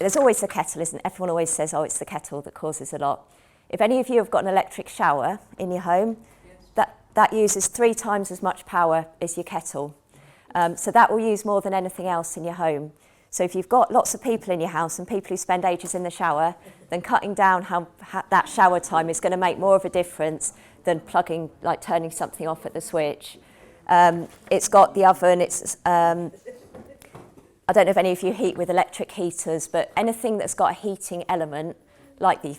there's always the kettle, isn't it? Everyone always says, oh, it's the kettle that causes a lot. If any of you have got an electric shower in your home, that uses 3 times as much power as your kettle. So that will use more than anything else in your home. So if you've got lots of people in your house and people who spend ages in the shower, then cutting down that shower time is going to make more of a difference than turning something off at the switch. It's got the oven. I don't know if any of you heat with electric heaters, but anything that's got a heating element, like the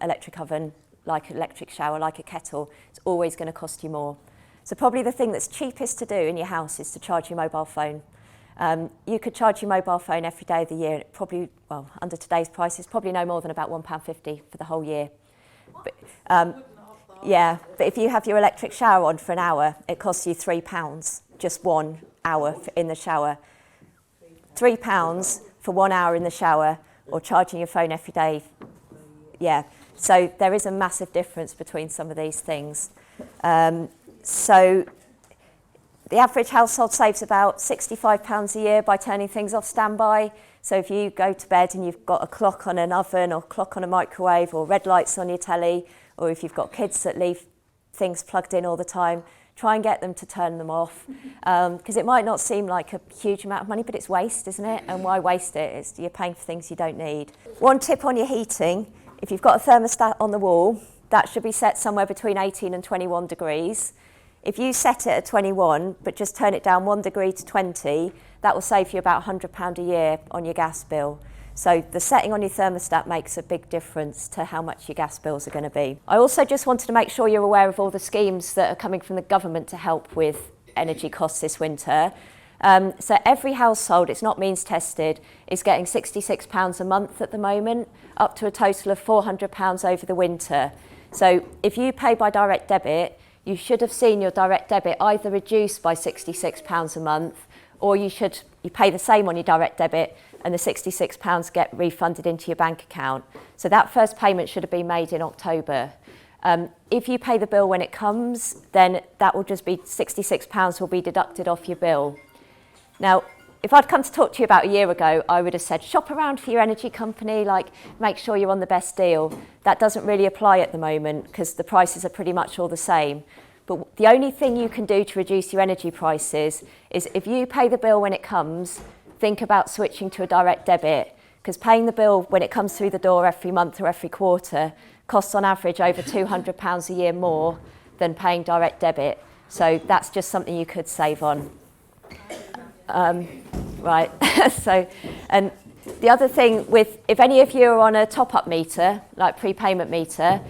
electric oven, like an electric shower, like a kettle, it's always going to cost you more. So probably the thing that's cheapest to do in your house is to charge your mobile phone. You could charge your mobile phone every day of the year, and it probably, well, under today's prices, probably no more than about £1.50 for the whole year. But, yeah, but if you have your electric shower on for an hour, it costs you £3, just 1 hour in the shower. £3 for 1 hour in the shower, or charging your phone every day. Yeah, so there is a massive difference between some of these things. So the average household saves about £65 a year by turning things off standby. So if you go to bed and you've got a clock on an oven or clock on a microwave or red lights on your telly, or if you've got kids that leave things plugged in all the time, try and get them to turn them off. Because it might not seem like a huge amount of money, but it's waste, isn't it? And why waste it? You're paying for things you don't need. One tip on your heating, if you've got a thermostat on the wall, that should be set somewhere between 18 and 21 degrees. If you set it at 21, but just turn it down 1 degree to 20, that will save you about £100 a year on your gas bill. So the setting on your thermostat makes a big difference to how much your gas bills are going to be. I also just wanted to make sure you're aware of all the schemes that are coming from the government to help with energy costs this winter. So every household, it's not means tested, is getting £66 a month at the moment, up to a total of £400 over the winter. So if you pay by direct debit, you should have seen your direct debit either reduced by £66 a month, or you pay the same on your direct debit and the £66 get refunded into your bank account. So that first payment should have been made in October. If you pay the bill when it comes, then that will just be £66 will be deducted off your bill. Now, if I'd come to talk to you about a year ago, I would have said, shop around for your energy company, make sure you're on the best deal. That doesn't really apply at the moment because the prices are pretty much all the same. But the only thing you can do to reduce your energy prices is if you pay the bill when it comes, think about switching to a direct debit, because paying the bill when it comes through the door every month or every quarter costs on average over £200 a year more than paying direct debit. So that's just something you could save on. Right, so, and the other thing if any of you are on a top-up meter, like prepayment meter,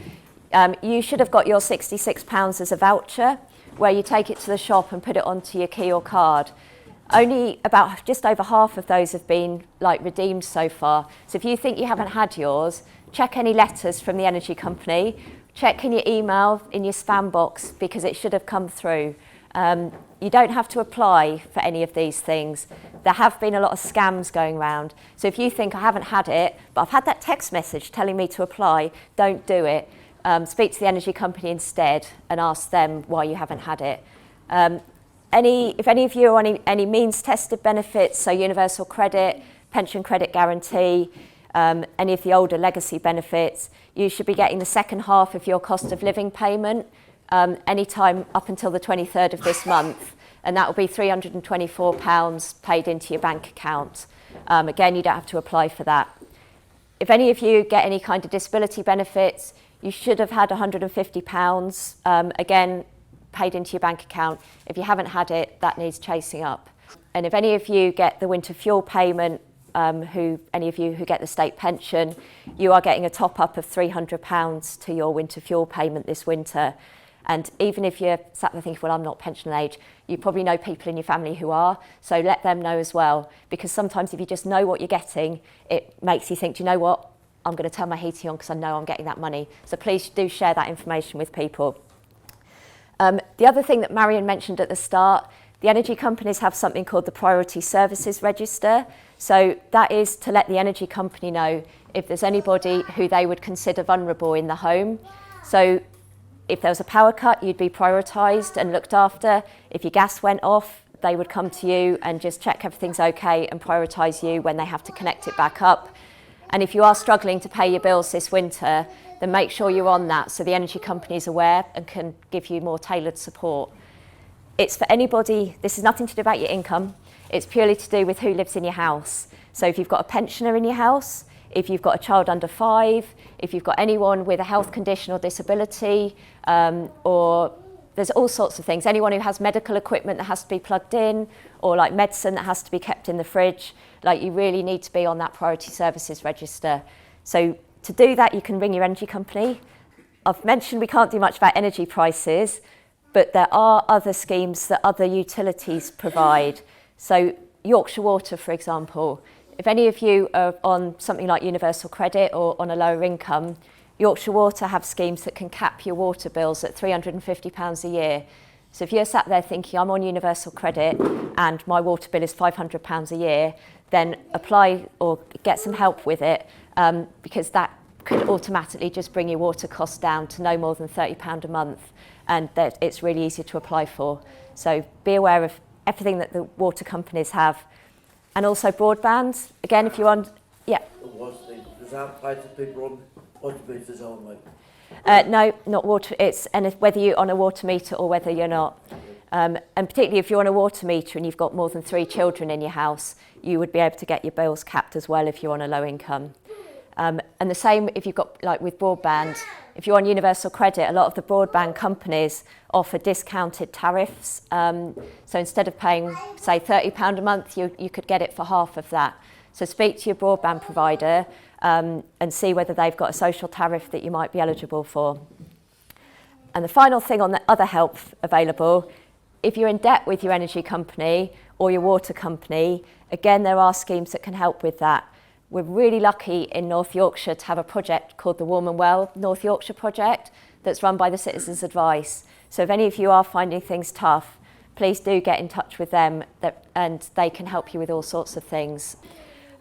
you should have got your £66 as a voucher where you take it to the shop and put it onto your key or card. Only about just over half of those have been redeemed so far. So if you think you haven't had yours, check any letters from the energy company, check in your email, in your spam box, because it should have come through. You don't have to apply for any of these things. There have been a lot of scams going around. So if you think I haven't had it, but I've had that text message telling me to apply, don't do it. Speak to the energy company instead and ask them why you haven't had it. If any of you are on any means tested benefits, so universal credit, pension credit guarantee, any of the older legacy benefits, you should be getting the second half of your cost of living payment any time up until the 23rd of this month, and that will be £324 paid into your bank account. Again, you don't have to apply for that. If any of you get any kind of disability benefits, you should have had £150, again, paid into your bank account. If you haven't had it, that needs chasing up. And if any of you get the winter fuel payment, any of you who get the state pension, you are getting a top-up of £300 to your winter fuel payment this winter. And even if you're sat there thinking, well, I'm not pension age, you probably know people in your family who are, so let them know as well. Because sometimes if you just know what you're getting, it makes you think, do you know what? I'm going to turn my heating on because I know I'm getting that money. So please do share that information with people. The other thing that Marion mentioned at the start, the energy companies have something called the Priority Services Register. So that is to let the energy company know if there's anybody who they would consider vulnerable in the home. So if there was a power cut, you'd be prioritised and looked after. If your gas went off, they would come to you and just check everything's okay and prioritise you when they have to connect it back up. And if you are struggling to pay your bills this winter, then make sure you're on that so the energy company is aware and can give you more tailored support. It's for anybody, this is nothing to do about your income, it's purely to do with who lives in your house. So if you've got a pensioner in your house, if you've got a child under 5, if you've got anyone with a health condition or disability, or there's all sorts of things. Anyone who has medical equipment that has to be plugged in, or like medicine that has to be kept in the fridge, like you really need to be on that priority services register. So to do that, you can ring your energy company. I've mentioned we can't do much about energy prices, but there are other schemes that other utilities provide. So Yorkshire Water, for example, if any of you are on something like universal credit or on a lower income, Yorkshire Water have schemes that can cap your water bills at £350 a year. So if you're sat there thinking, I'm on universal credit and my water bill is £500 a year, then apply or get some help with it, because that could automatically just bring your water costs down to no more than £30 a month, and that it's really easy to apply for. So be aware of everything that the water companies have. And also broadband, again, if you're on, yeah. Does that apply to people on water meters only? No, not water. It's whether you're on a water meter or whether you're not. And particularly if you're on a water meter and you've got more than 3 children in your house, you would be able to get your bills capped as well if you're on a low income. And the same if you've got, like with broadband, if you're on universal credit, a lot of the broadband companies offer discounted tariffs. So instead of paying, say, £30 a month, you could get it for half of that. So speak to your broadband provider and see whether they've got a social tariff that you might be eligible for. And the final thing on the other help available, if you're in debt with your energy company or your water company, again, there are schemes that can help with that. We're really lucky in North Yorkshire to have a project called the Warm and Well North Yorkshire Project that's run by the Citizens Advice. So if any of you are finding things tough, please do get in touch with them and they can help you with all sorts of things.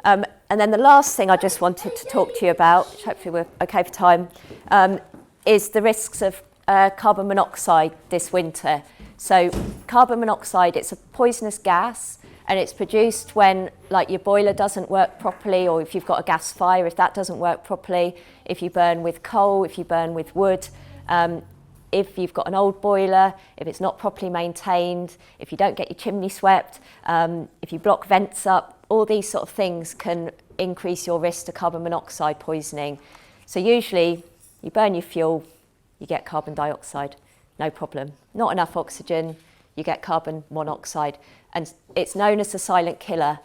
And then the last thing I just wanted to talk to you about, which hopefully we're okay for time, is the risks of carbon monoxide this winter. So carbon monoxide, it's a poisonous gas, and it's produced when, like, your boiler doesn't work properly, or if you've got a gas fire, if that doesn't work properly, if you burn with coal, if you burn with wood, if you've got an old boiler, if it's not properly maintained, if you don't get your chimney swept, if you block vents up, all these sort of things can increase your risk to carbon monoxide poisoning. So usually you burn your fuel, you get carbon dioxide, no problem. Not enough oxygen, you get carbon monoxide. And it's known as the silent killer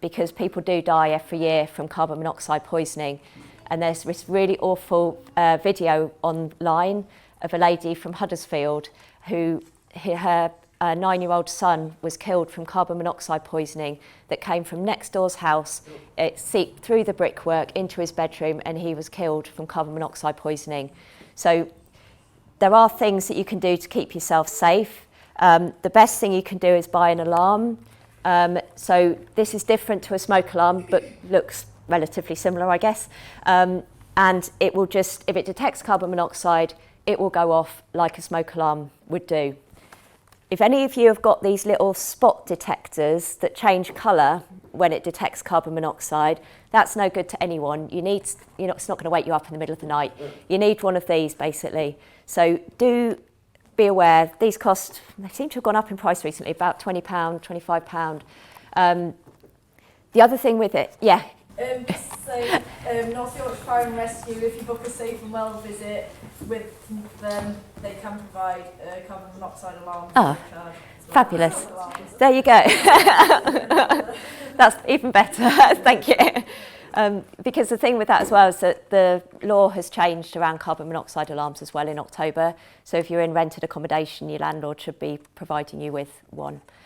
because people do die every year from carbon monoxide poisoning. And there's this really awful video online of a lady from Huddersfield who her 9-year-old son was killed from carbon monoxide poisoning that came from next door's house. It seeped through the brickwork into his bedroom and he was killed from carbon monoxide poisoning. So there are things that you can do to keep yourself safe. The best thing you can do is buy an alarm. So this is different to a smoke alarm, but looks relatively similar, I guess. And it will just, if it detects carbon monoxide, it will go off like a smoke alarm would do. If any of you have got these little spot detectors that change colour when it detects carbon monoxide, that's no good to anyone. It's not going to wake you up in the middle of the night. You need one of these, basically. So do be aware, these cost, they seem to have gone up in price recently, about £20, £25. The other thing with it, yeah. North Yorkshire Fire and Rescue, if you book a safe and well visit with them, they can provide a carbon monoxide alarm. Oh, fabulous. There you go. That's even better. Thank you. Because the thing with that as well is that the law has changed around carbon monoxide alarms as well in October. So if you're in rented accommodation, your landlord should be providing you with one.